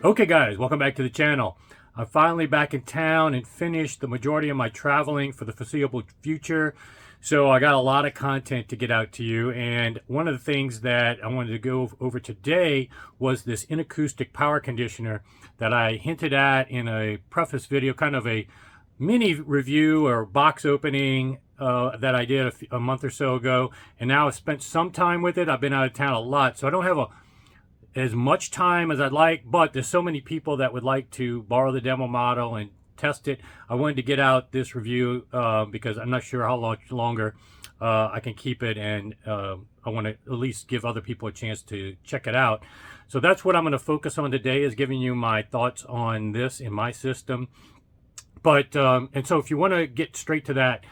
Okay guys, welcome back to the channel. I'm finally back in town and finished the majority of my traveling for the foreseeable future. So I got a lot of content to get out to you, and one of the things that I wanted to go over today was this Inakustik power conditioner that I hinted at in a preface video, kind of a mini review or box opening that I did a month or so ago. And now I've spent some time with it. I've been out of town a lot, so I don't have as much time as I'd like, but there's so many people that would like to borrow the demo model and test it. I wanted to get out this review because I'm not sure how much longer I can keep it, and I want to at least give other people a chance to check it out. So that's what I'm going to focus on today, is giving you my thoughts on this in my system. But and so if you want to get straight to that,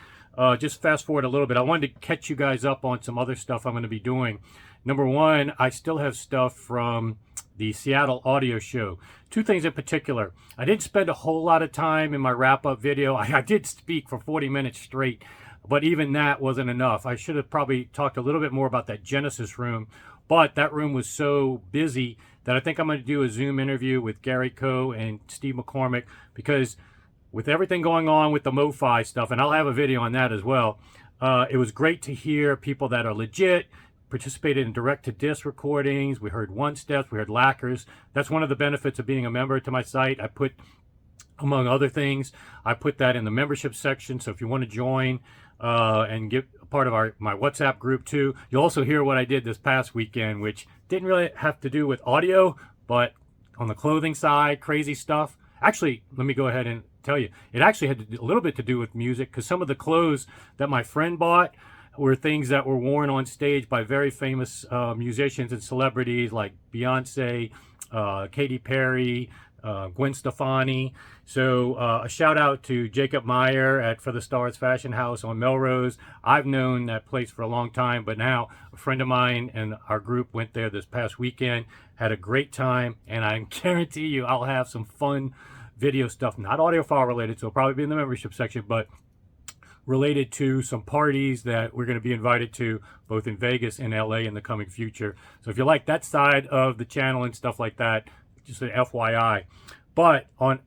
just fast forward a little bit. I wanted to catch you guys up on some other stuff I'm going to be doing. Number one, I still have stuff from the Seattle audio show. Two things in particular. I didn't spend a whole lot of time in my wrap-up video. I did speak for 40 minutes straight, but even that wasn't enough. I should have probably talked a little bit more about that Genesis room, but that room was so busy that I think I'm going to do a Zoom interview with Gary Coe and Steve McCormick, because with everything going on with the MoFi stuff, and I'll have a video on that as well, it was great to hear people that are legit, participated in direct-to-disc recordings. We heard one-steps, we heard lacquers. That's one of the benefits of being a member to my site. I put, among other things, I put that in the membership section. So if you want to join and get a part of my WhatsApp group too, you'll also hear what I did this past weekend, which didn't really have to do with audio, but on the clothing side, crazy stuff. Actually, let me go ahead and tell you, it actually had a little bit to do with music, because some of the clothes that my friend bought were things that were worn on stage by very famous musicians and celebrities like Beyonce, Katy Perry, Gwen Stefani. So a shout out to Jacob Meyer at For the Stars Fashion House on Melrose. I've known that place for a long time, but now a friend of mine and our group went there this past weekend, had a great time, and I guarantee you I'll have some fun video stuff, not audiophile related, so it'll probably be in the membership section, but related to some parties that we're going to be invited to both in Vegas and LA in the coming future. So if you like that side of the channel and stuff like that, just an FYI. But on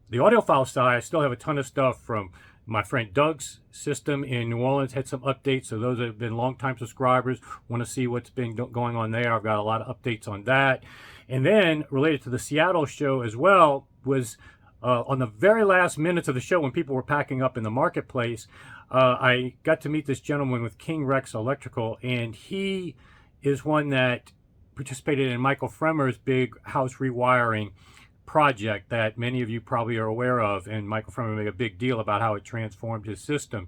the audiophile side, I still have a ton of stuff from my friend Doug's system in New Orleans. Had some updates, so those that have been longtime subscribers want to see what's been going on there. I've got a lot of updates on that. And then related to the Seattle show as well was on the very last minutes of the show, when people were packing up in the marketplace, I got to meet this gentleman with King Rex Electrical, and he is one that participated in Michael Fremer's big house rewiring project that many of you probably are aware of, and Michael Fremer made a big deal about how it transformed his system.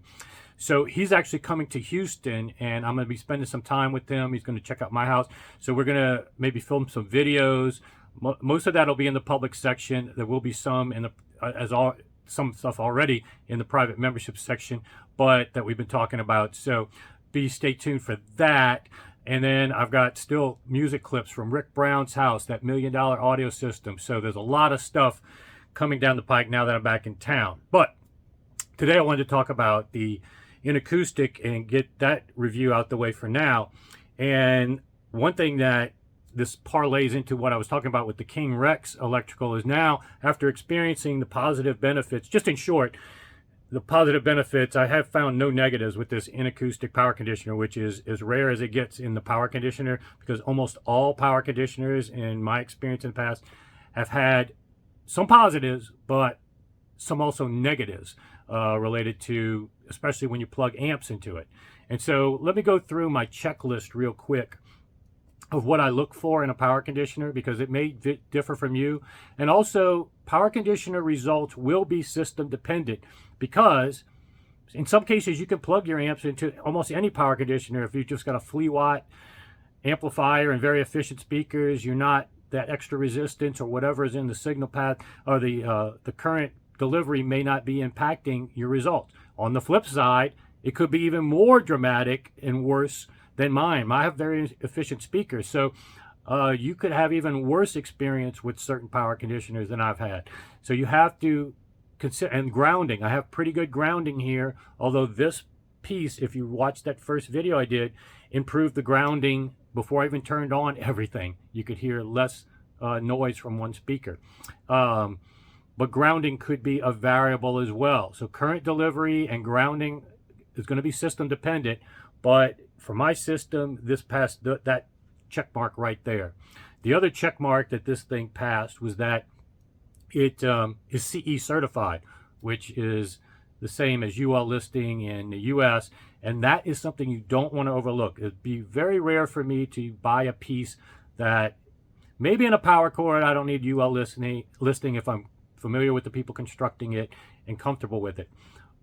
So he's actually coming to Houston, and I'm going to be spending some time with him. He's going to check out my house. So we're going to maybe film some videos. Most of that will be in the public section. There will be some in the some stuff already in the private membership section, but that we've been talking about. So stay tuned for that. And then I've got still music clips from Rick Brown's house, that $1 million audio system. So there's a lot of stuff coming down the pike now that I'm back in town. But today I wanted to talk about the Inakustik and get that review out the way for now. And one thing that this parlays into what I was talking about with the King Rex Electrical is, now, after experiencing the positive benefits, just in short, the positive benefits, I have found no negatives with this Inakustik power conditioner, which is as rare as it gets in the power conditioner, because almost all power conditioners, in my experience in the past, have had some positives, but some also negatives related to, especially when you plug amps into it. And so let me go through my checklist real quick of what I look for in a power conditioner, because it may differ from you. And also, power conditioner results will be system dependent, because in some cases you can plug your amps into almost any power conditioner. If you've just got a flea watt amplifier and very efficient speakers, you're not that extra resistance or whatever is in the signal path, or the current delivery may not be impacting your results. On the flip side, it could be even more dramatic and worse than mine. I have very efficient speakers, so you could have even worse experience with certain power conditioners than I've had. So you have to consider, and grounding. I have pretty good grounding here, although this piece, if you watch that first video I did, improved the grounding before I even turned on everything. You could hear less noise from one speaker. But grounding could be a variable as well. So current delivery and grounding is going to be system dependent, but for my system, this passed that check mark right there. The other check mark that this thing passed was that it is CE certified, which is the same as UL listing in the US, and that is something you don't want to overlook. It'd be very rare for me to buy a piece that maybe in a power cord I don't need UL listing if I'm familiar with the people constructing it and comfortable with it.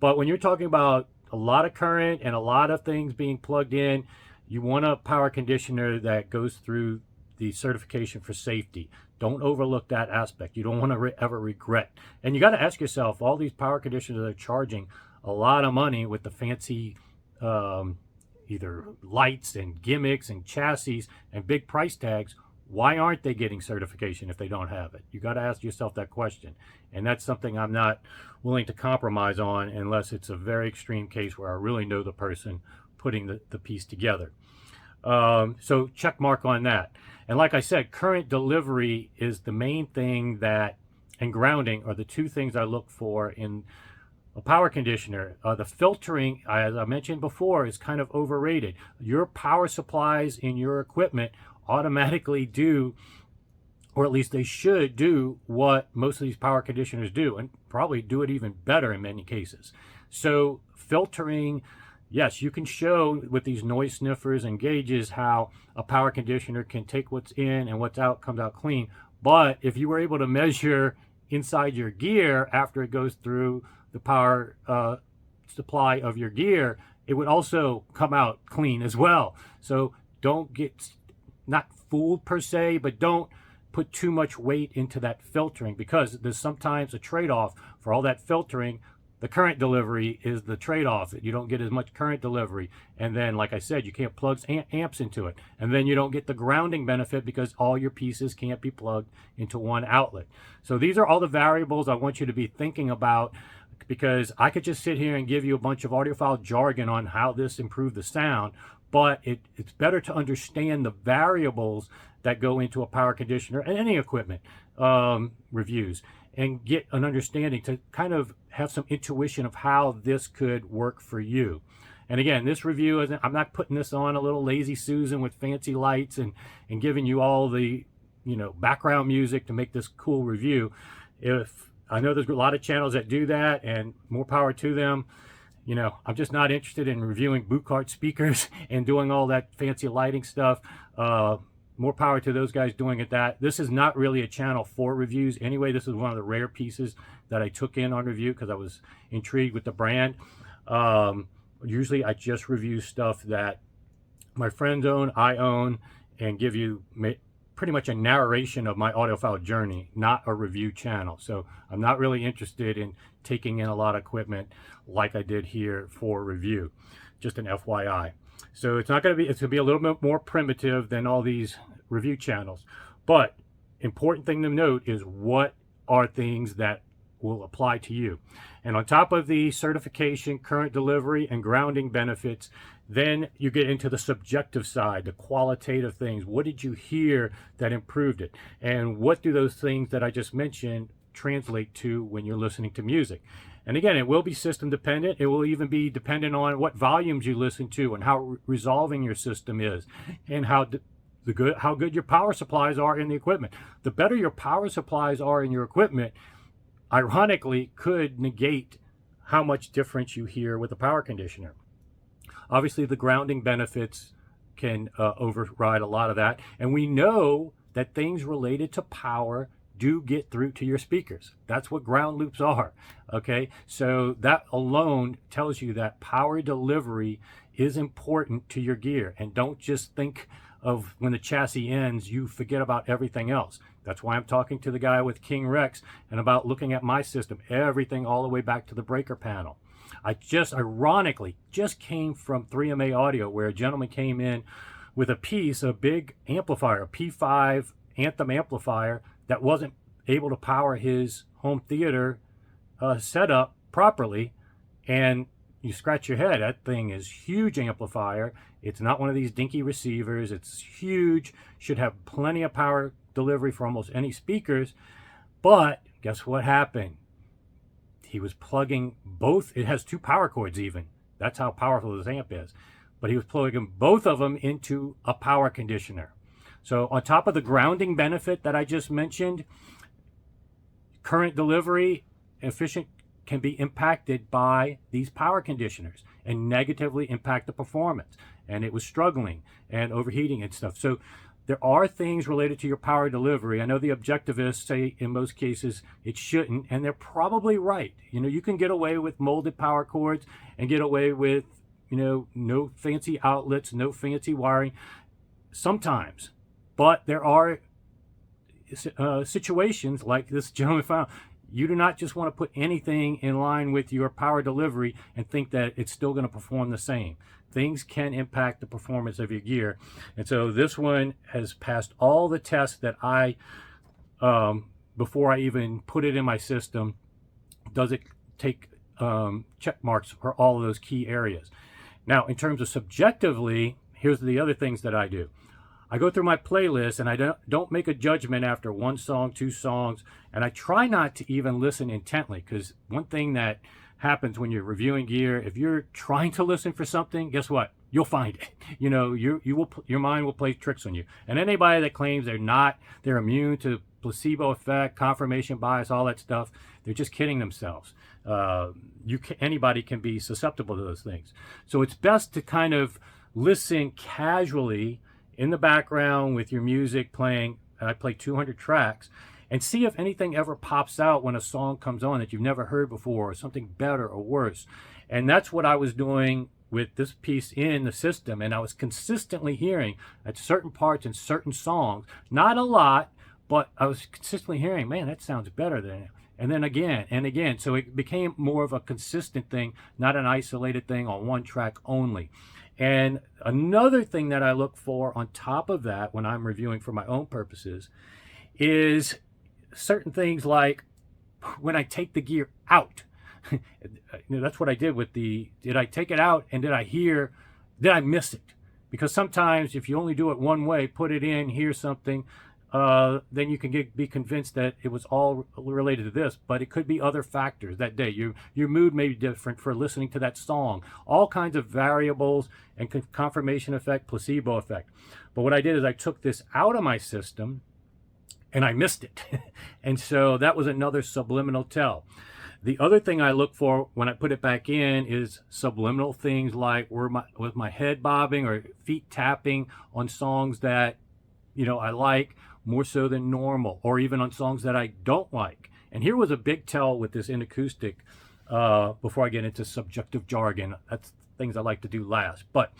But when you're talking about a lot of current and a lot of things being plugged in, you want a power conditioner that goes through the certification for safety. Don't overlook that aspect. You don't want to ever regret. And you got to ask yourself, all these power conditioners are charging a lot of money with the fancy either lights and gimmicks and chassis and big price tags. Why aren't they getting certification if they don't have it? You got to ask yourself that question. And that's something I'm not willing to compromise on unless it's a very extreme case where I really know the person putting the piece together. So check mark on that. And like I said, current delivery is the main thing that, and grounding are the two things I look for in a power conditioner. The filtering, as I mentioned before, is kind of overrated. Your power supplies in your equipment automatically do, or at least they should do, what most of these power conditioners do, and probably do it even better in many cases. So filtering, yes, you can show with these noise sniffers and gauges how a power conditioner can take what's in and what's out comes out clean. But if you were able to measure inside your gear after it goes through the power supply of your gear, it would also come out clean as well. So don't get, not fooled per se, but don't put too much weight into that filtering, because there's sometimes a trade-off for all that filtering. The current delivery is the trade-off. You don't get as much current delivery. And then, like I said, you can't plug amps into it. And then you don't get the grounding benefit because all your pieces can't be plugged into one outlet. So these are all the variables I want you to be thinking about, because I could just sit here and give you a bunch of audiophile jargon on how this improved the sound, but it's better to understand the variables that go into a power conditioner and any equipment reviews, and get an understanding to kind of have some intuition of how this could work for you. And again, this review, I'm not putting this on a little lazy Susan with fancy lights and giving you all the, you know, background music to make this cool review. If I know there's a lot of channels that do that, and more power to them. You know, I'm just not interested in reviewing Buchardt speakers and doing all that fancy lighting stuff. More power to those guys doing it. This is not really a channel for reviews anyway. This is one of the rare pieces that I took in on review because I was intrigued with the brand. Usually I just review stuff that my friends own, I own, and give you pretty much a narration of my audiophile journey, not a review channel. So I'm not really interested in taking in a lot of equipment like I did here for review. Just an FYI. So it's not going to be, it's going to be a little bit more primitive than all these review channels. But important thing to note is what are things that will apply to you. And on top of the certification, current delivery, and grounding benefits, then you get into the subjective side, the qualitative things. What did you hear that improved it? And what do those things that I just mentioned translate to when you're listening to music? And again, it will be system dependent. It will even be dependent on what volumes you listen to and how resolving your system is, and how good your power supplies are in the equipment. The better your power supplies are in your equipment, ironically, could negate how much difference you hear with a power conditioner. Obviously, the grounding benefits can override a lot of that. And we know that things related to power do get through to your speakers. That's what ground loops are, okay? So that alone tells you that power delivery is important to your gear. And don't just think of when the chassis ends, you forget about everything else. That's why I'm talking to the guy with King Rex and about looking at my system, everything all the way back to the breaker panel. I just ironically just came from 3MA Audio, where a gentleman came in with a piece, a big amplifier, a P5 Anthem amplifier that wasn't able to power his home theater setup properly. And you scratch your head, that thing is huge amplifier. It's not one of these dinky receivers. It's huge, should have plenty of power delivery for almost any speakers. But guess what happened? He was plugging both. It has 2 power cords even. That's how powerful this amp is. But he was plugging both of them into a power conditioner. So on top of the grounding benefit that I just mentioned, current delivery efficient can be impacted by these power conditioners and negatively impact the performance. And it was struggling and overheating and stuff. So there are things related to your power delivery. I know the objectivists say in most cases it shouldn't, and they're probably right. You know, you can get away with molded power cords and get away with, you know, no fancy outlets, no fancy wiring sometimes. But there are situations like this gentleman found. You do not just want to put anything in line with your power delivery and think that it's still going to perform the same. Things can impact the performance of your gear. And so this one has passed all the tests that I, before I even put it in my system, does it take check marks for all of those key areas. Now, in terms of subjectively, here's the other things that I do. I go through my playlist and I don't make a judgment after 1 song, 2 songs, and I try not to even listen intently, because one thing that happens when you're reviewing gear, if you're trying to listen for something, guess what? You'll find it. You know, your mind will play tricks on you. And anybody that claims they're immune to placebo effect, confirmation bias, all that stuff, they're just kidding themselves. Anybody can be susceptible to those things. So it's best to kind of listen casually in the background with your music playing. I play 200 tracks, and see if anything ever pops out when a song comes on that you've never heard before, or something better or worse. And that's what I was doing with this piece in the system. And I was consistently hearing at certain parts in certain songs, not a lot, but I was consistently hearing, man, that sounds better than it. And then again and again. So it became more of a consistent thing, not an isolated thing on one track only. And another thing that I look for on top of that when I'm reviewing for my own purposes is certain things like when I take the gear out. That's what I did with did I take it out and did I miss it? Because sometimes if you only do it one way, put it in, hear something, then you can be convinced that it was all related to this, but it could be other factors that day. Your mood may be different for listening to that song. All kinds of variables and confirmation effect, placebo effect. But what I did is I took this out of my system and I missed it. And so that was another subliminal tell. The other thing I look for when I put it back in is subliminal things like with my head bobbing or feet tapping on songs that, you know, I like more so than normal, or even on songs that I don't like. And here was a big tell with this Inakustik, before I get into subjective jargon. That's things I like to do last. But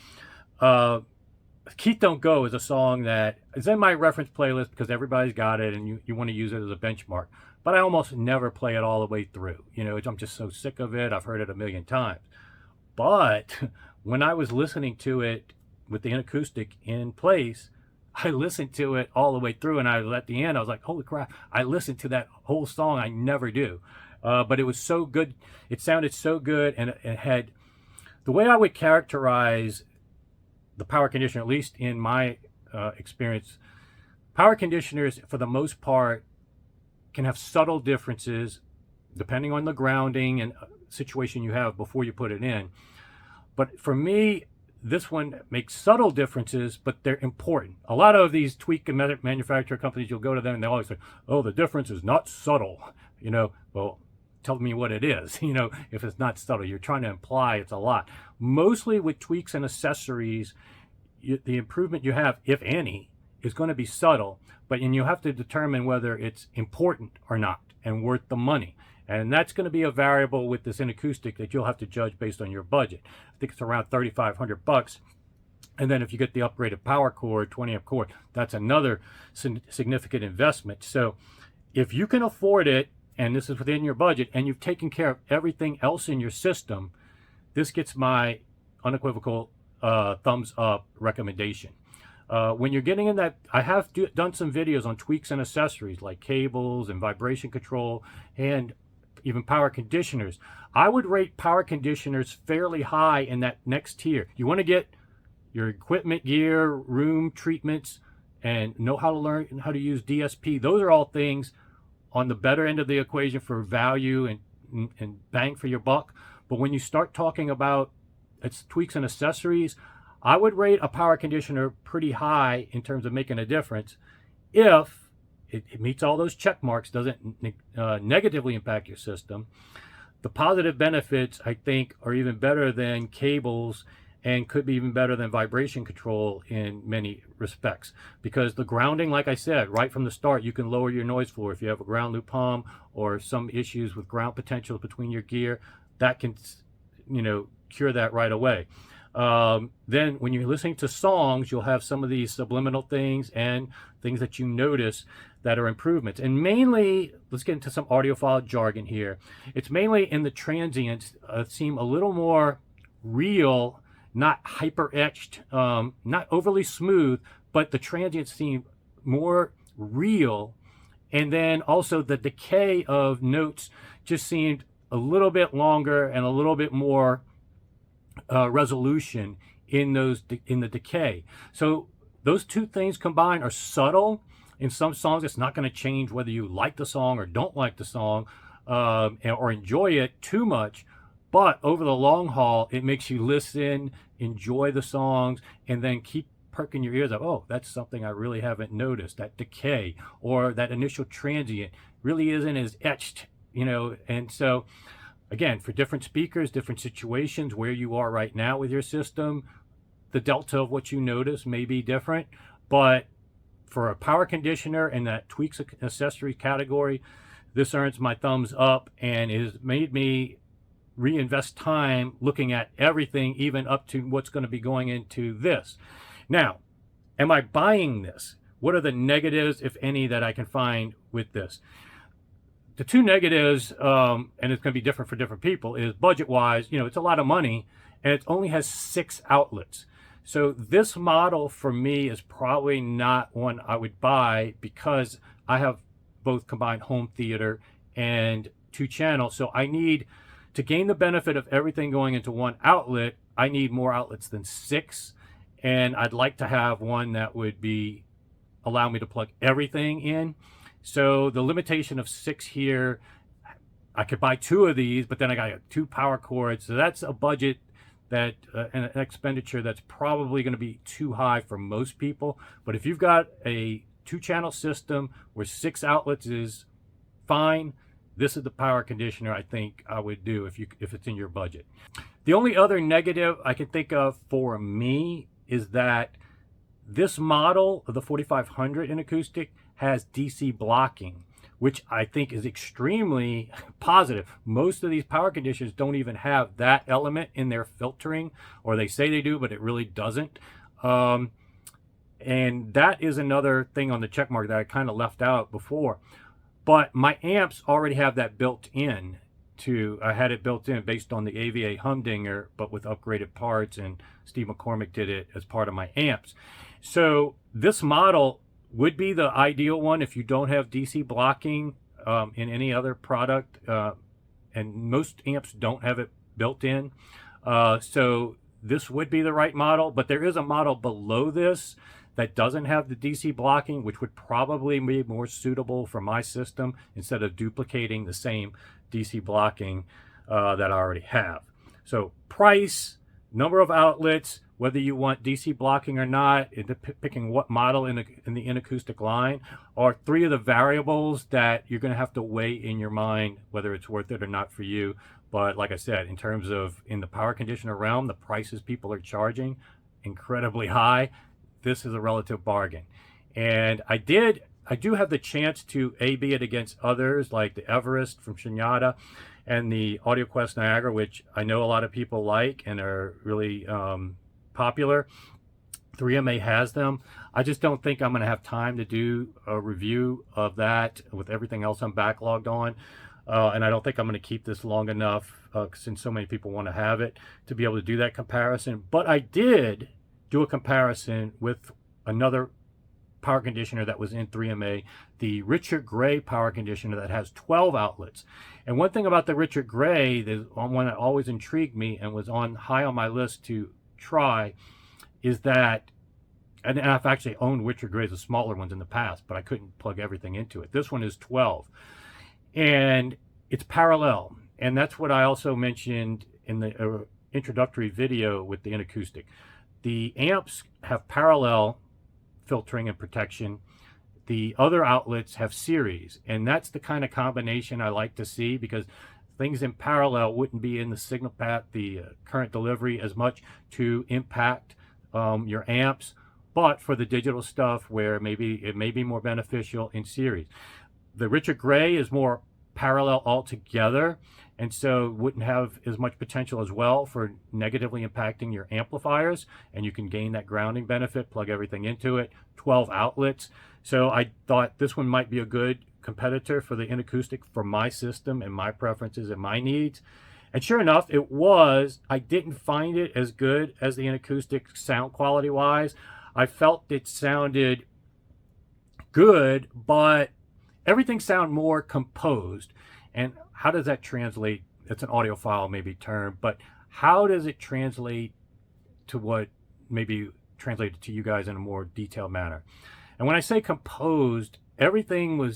Keith Don't Go is a song that is in my reference playlist because everybody's got it and you want to use it as a benchmark. But I almost never play it all the way through. You know, I'm just so sick of it. I've heard it a million times. But when I was listening to it with the Inakustik in place, I listened to it all the way through, and at the end I was like, holy crap, I listened to that whole song. I never do. But it was so good. It sounded so good, and it had the way I would characterize the power conditioner, at least in my experience. Power conditioners, for the most part, can have subtle differences depending on the grounding and situation you have before you put it in. But for me, this one makes subtle differences, but they're important. A lot of these tweak and manufacturer companies, you'll go to them and they always say, oh, the difference is not subtle. You know, well, tell me what it is. You know, if it's not subtle, you're trying to imply it's a lot. Mostly with tweaks and accessories, the improvement you have, if any, is going to be subtle, and you have to determine whether it's important or not and worth the money. And that's going to be a variable with this Inakustik that you'll have to judge based on your budget. I think it's around $3,500. And then if you get the upgraded power cord, 20 amp cord, that's another significant investment. So if you can afford it, and this is within your budget, and you've taken care of everything else in your system, this gets my unequivocal thumbs up recommendation. When you're getting in that, I have done some videos on tweaks and accessories like cables and vibration control and even power conditioners. I would rate power conditioners fairly high in that next tier. You want to get your equipment gear, room treatments, and know how to learn how to use DSP. Those are all things on the better end of the equation for value and bang for your buck. But when you start talking about its tweaks and accessories, I would rate a power conditioner pretty high in terms of making a difference if it meets all those check marks, doesn't negatively impact your system. The positive benefits, I think, are even better than cables and could be even better than vibration control in many respects. Because the grounding, like I said, right from the start, you can lower your noise floor. If you have a ground loop hum or some issues with ground potential between your gear, that can, cure that right away. Then when you're listening to songs, you'll have some of these subliminal things and things that you notice that are improvements. And mainly, let's get into some audiophile jargon here. It's mainly in the transients seem a little more real, not hyper etched, not overly smooth, but the transients seem more real. And then also the decay of notes just seemed a little bit longer and a little bit more resolution in the decay. So those two things combined are subtle. In some songs, it's not going to change whether you like the song or don't like the song, or enjoy it too much. But over the long haul, it makes you listen, enjoy the songs, and then keep perking your ears up. Oh, that's something I really haven't noticed. That decay or that initial transient really isn't as etched, And so, again, for different speakers, different situations, where you are right now with your system, the delta of what you notice may be different. But for a power conditioner in that tweaks accessory category, this earns my thumbs up and has made me reinvest time looking at everything, even up to what's going to be going into this. Now, am I buying this? What are the negatives, if any, that I can find with this? The two negatives, and it's going to be different for different people, is budget-wise, it's a lot of money, and it only has 6 outlets. So this model for me is probably not one I would buy because I have both combined home theater and 2 channels. So I need to gain the benefit of everything going into one outlet. I need more outlets than 6, and I'd like to have one that would allow me to plug everything in. So the limitation of 6 here, I could buy 2 of these, but then I got 2 power cords. So that's a budget that an expenditure that's probably going to be too high for most people. But if you've got a 2-channel system where 6 outlets is fine, this is the power conditioner I think I would do if it's in your budget. The only other negative I can think of for me is that this model of the 4500 Inakustik has DC blocking, which I think is extremely positive. Most of these power conditioners don't even have that element in their filtering, or they say they do, but it really doesn't. And that is another thing on the check mark that I kind of left out before. But my amps already have that built in. I had it built in based on the AVA Humdinger, but with upgraded parts, and Steve McCormick did it as part of my amps. So this model would be the ideal one if you don't have DC blocking in any other product, and most amps don't have it built in. So this would be the right model, but there is a model below this that doesn't have the DC blocking, which would probably be more suitable for my system instead of duplicating the same DC blocking that I already have. So price, number of outlets, whether you want DC blocking or not, picking what model in the Inakustik line, are 3 of the variables that you're going to have to weigh in your mind whether it's worth it or not for you. But like I said, in terms of in the power conditioner realm, the prices people are charging, incredibly high. This is a relative bargain. And I do have the chance to A/B it against others like the Everest from Shinyata and the AudioQuest Niagara, which I know a lot of people like and are really popular. 3MA has them. I just don't think I'm going to have time to do a review of that with everything else I'm backlogged on. And I don't think I'm going to keep this long enough since so many people want to have it to be able to do that comparison. But I did do a comparison with another power conditioner that was in 3MA, the Richard Gray power conditioner that has 12 outlets. And one thing about the Richard Gray, the one that always intrigued me and was high on my list to try, is that and I've actually owned Richard Gray's, the smaller ones in the past, but I couldn't plug everything into it. This one is 12, and it's parallel, and that's what I also mentioned in the introductory video with the Inakustik. The amps have parallel filtering and protection. The other outlets have series, and that's the kind of combination I like to see, because things in parallel wouldn't be in the signal path, the current delivery, as much to impact your amps, but for the digital stuff where maybe it may be more beneficial in series. The Richard Gray is more parallel altogether, and so wouldn't have as much potential as well for negatively impacting your amplifiers, and you can gain that grounding benefit, plug everything into it, 12 outlets. So I thought this one might be a good competitor for the Inakustik for my system and my preferences and my needs. And sure enough, it was. I didn't find it as good as the Inakustik sound quality wise. I felt it sounded good, but everything sounded more composed. And how does that translate? It's an audiophile maybe term, but how does it translate to what maybe translated to you guys in a more detailed manner? And when I say composed, everything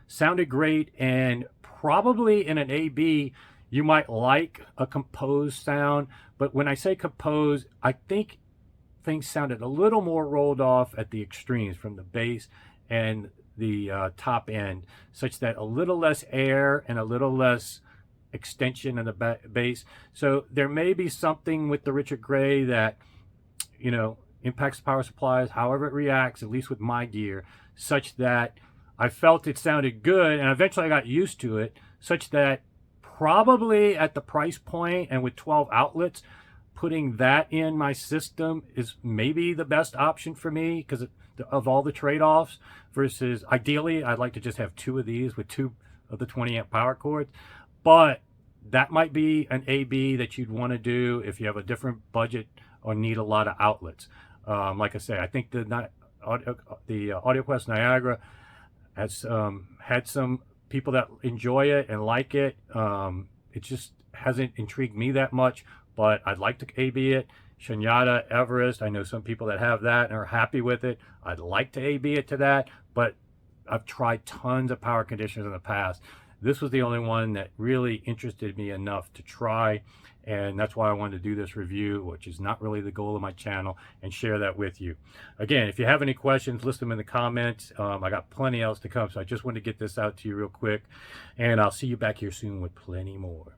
sounded great, and probably in an AB, you might like a composed sound. But when I say composed, I think things sounded a little more rolled off at the extremes from the bass and the top end, such that a little less air and a little less extension in the bass. So there may be something with the Richard Gray that, you know, impacts the power supplies, however it reacts, at least with my gear, such that I felt it sounded good, and eventually I got used to it, such that probably at the price point and with 12 outlets, putting that in my system is maybe the best option for me because of all the trade-offs, versus ideally I'd like to just have 2 of these with 2 of the 20 amp power cords. But that might be an AB that you'd want to do if you have a different budget or need a lot of outlets. Like I say, I think the AudioQuest Niagara has had some people that enjoy it and like it. It just hasn't intrigued me that much, but I'd like to AB it. Shunyata, Everest, I know some people that have that and are happy with it. I'd like to AB it to that, but I've tried tons of power conditioners in the past. This was the only one that really interested me enough to try, and that's why I wanted to do this review, which is not really the goal of my channel, and share that with you. Again, if you have any questions, list them in the comments. I got plenty else to come, so I just wanted to get this out to you real quick, and I'll see you back here soon with plenty more.